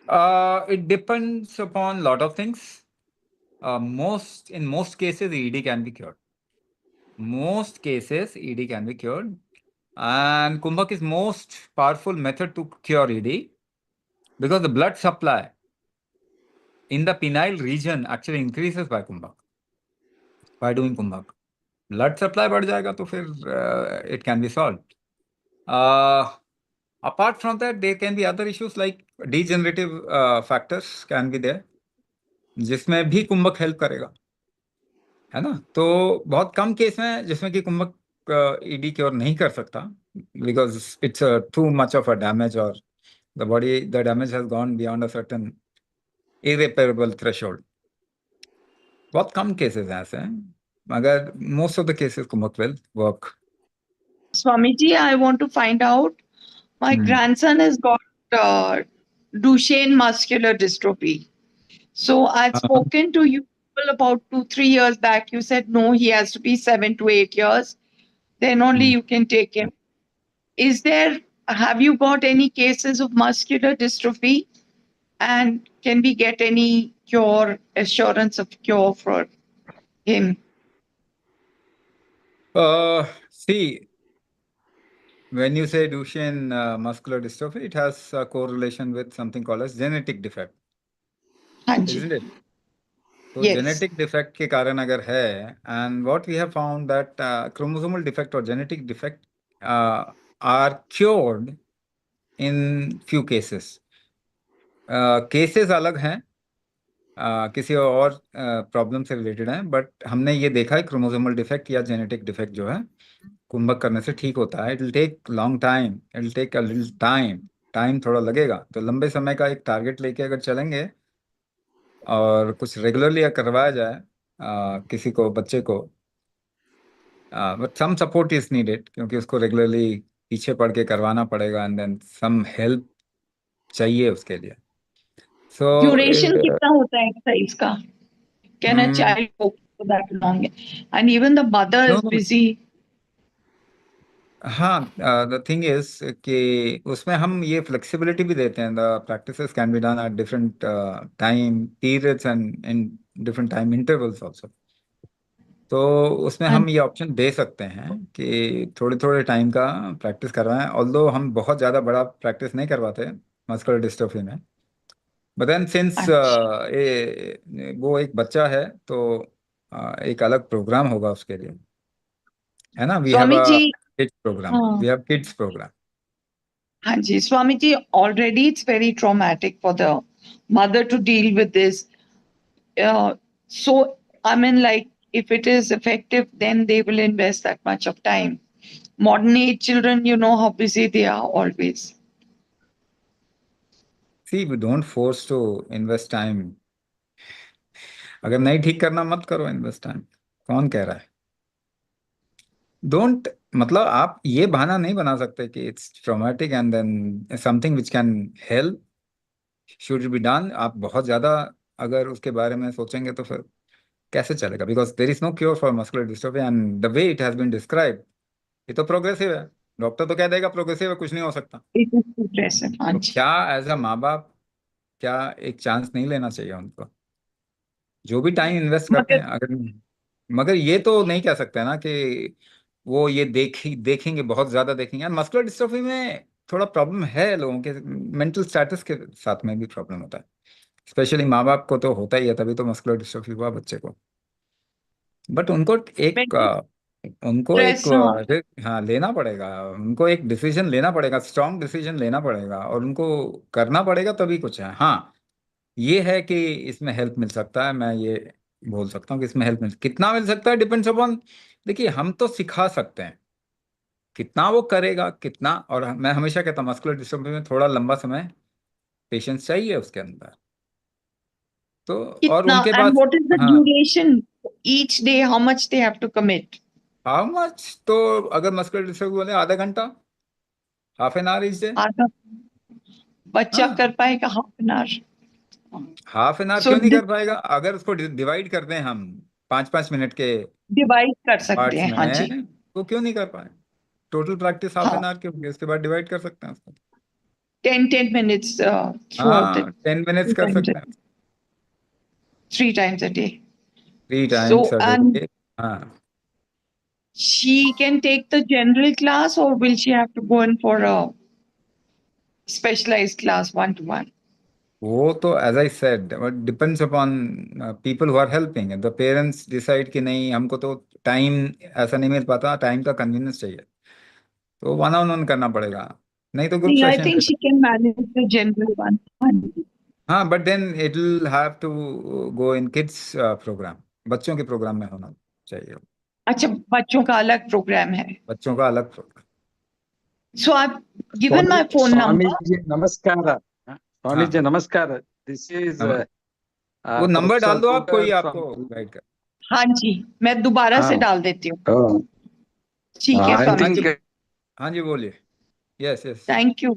It depends upon lot of things. In most cases, ED can be cured. Most cases, ED can be cured. And Kumbhak is most powerful method to cure ED because the blood supply in the penile region actually increases by Kumbhak, by doing Kumbhak. Blood supply बढ़ जाएगा तो फिर it can be solved. Apart from that, there can be other issues like degenerative factors can be there, जिसमें भी कुंभक help करेगा, है ना? तो बहुत कम केस में जिसमें कि कुंभक ईडी क्योर नहीं कर सकता, because it's too much of a damage, और the damage has gone beyond a certain irreparable threshold. बहुत कम केसेस हैं ऐसे, मगर most of the cases kumbhak will work. Swamiji, I want to find out. My grandson has got Duchenne muscular dystrophy. So I'd spoken to you about 2-3 years back. You said no, he has to be 7 to 8 years. Then only you can take him. Have you got any cases of muscular dystrophy? And can we get any assurance of cure for him? See, when you say Duchenne muscular dystrophy, it has a correlation with something called as genetic defect, isn't it? तो genetic defect के कारण अगर है, and what we have found that chromosomal defect और genetic defect are cured in few cases. Cases अलग हैं, किसी और प्रॉब्लम से रिलेटेड हैं, बट हमने ये देखा है क्रोमोसोमल डिफेक्ट या जेनेटिक डिफेक्ट जो है कुंभक करने से ठीक होता है. It will take long time, it will take a little time, time थोड़ा लगेगा. तो लंबे समय का एक टारगेट लेके अगर चलेंगे और कुछ रेगुलरली करवाया जाए किसी को, बच्चे को, but some support is needed, क्योंकि उसको रेगुलरली पीछे पड़ के करवाना पड़ेगा, एंड देन सम हेल्प चाहिए उसके लिए. सो ड्यूरेशन कितना होता है एक्सरसाइज का? Can a child go for that long? And even the mother is busy. हाँ, द थिंग इज कि उसमें हम ये फ्लेक्सिबिलिटी भी देते हैं. The practices can be done at different time periods and in different time intervals also. तो उसमें हम ये ऑप्शन दे सकते हैं कि थोड़े थोड़े टाइम का प्रैक्टिस करवाएं, ऑल्दो हम बहुत ज़्यादा बड़ा प्रैक्टिस नहीं करवाते मस्कुलर डिस्ट्रोफी में. बट देन सिंस वो एक बच्चा है, तो एक अलग प्रोग्राम होगा उसके लिए, है ना? We have Swami uh ji, kids program, we have kids program. हाँ जी, Swami ji, already it's very traumatic for the mother to deal with this. So, I mean, like, if it is effective, then they will invest that much of time. Modern age children, you know how busy they are always. See, we don't force to invest time. अगर नहीं ठीक करना मत करो invest time. कौन कह रहा है? डोंट, मतलब आप ये बहाना नहीं बना सकते कि it's traumatic and then something which can help should be done. आप बहुत ज्यादा अगर उसके बारे में सोचेंगे तो फिर कैसे चलेगा? Because there is no cure for muscular dystrophy, and the way it has been describe, ये तो प्रोग्रेसिव है. डॉक्टर तो कह देगा प्रोग्रेसिव है, कुछ नहीं हो सकता. It is progressive, हाँ तो जी। क्या एज अ माँ बाप, क्या एक चांस नहीं लेना चाहिए उनको? जो भी टाइम इन्वेस्ट करते मगर हैं, अगर, मगर ये तो नहीं कह सकते ना कि वो ये देखेंगे, बहुत ज्यादा देखेंगे. मस्कुलर डिस्ट्रोफी में थोड़ा प्रॉब्लम है लोगों के, मेंटल स्टेटस के साथ में भी प्रॉब्लम होता है. स्पेशली माँ बाप को तो होता ही है, तभी तो मस्कुलर डिस्ट्रोफी हुआ बच्चे को. बट mental उनको एक stress, हाँ। हाँ लेना पड़ेगा. उनको एक डिसीजन लेना पड़ेगा, स्ट्रांग डिसीजन लेना पड़ेगा, और उनको करना पड़ेगा, तभी कुछ है. हाँ, ये है कि इसमें हेल्प मिल सकता है. मैं ये बोल सकता हूँ कि इसमें हेल्प कितना मिल सकता है डिपेंड्स अपॉन. देखिए, हम तो सिखा सकते हैं, कितना वो करेगा कितना. और मैं हमेशा कहता हूँ मस्कुलर डिस्ट्रोफी में थोड़ा लंबा समय पेशेंस चाहिए उसके अंदर. तो और कितना, उनके and pass, what is the हाँ, duration each day? How much they have to commit? How much, तो अगर मस्कुलर डिस्ट्रोफी बोले आधा घंटा, half an hour is day. आधा बच्चा हाँ, कर पाएगा half an hour? Half an hour so क्यों नहीं कर पाएगा? अगर उसको डिवाइड कर दें हम 5-5 मिनट के डिवाइड कर सकते पार्ट्स हैं, हाँ जी। में, तो क्यों नहीं कर पाए? टोटल प्रैक्टिस हाफ हाँ, एन आवर की होगी, उसके बाद डिवाइड कर सकते हैं उसको. 10 minutes throughout the हाँ 10 minutes कर times सकते हैं 3 times a day. 3 times So, a and day. हाँ she can take the general class, or will she have to go in for a specialized class 1-to-1? वो तो as I said depends upon people who are helping the parents decide कि नहीं हमको तो time ऐसा नहीं मिल पाता time का कन्वीनियंस चाहिए तो 1-on-1 करना पड़ेगा नहीं तो group See, I session think ले she can manage the general one. हाँ but then it will have to go in kids program बच्चों के प्रोग्राम में होना चाहिए अच्छा, बच्चों का अलग प्रोग्राम है. बच्चों का अलग programme So I've given my phone number. Swamiji, namaskar. हाँ Swamiji, हाँ namaskar. This is नमस्ते वो नंबर Professor डाल दो आप कोई Pugar आपको from. गाइड कर हाँ जी, मैं दोबारा से हाँ, डाल देती हूँ. oh, ठीक है I स्वामी हाँ जी. जी think हाँ जी बोलिए यस यस थैंक यू.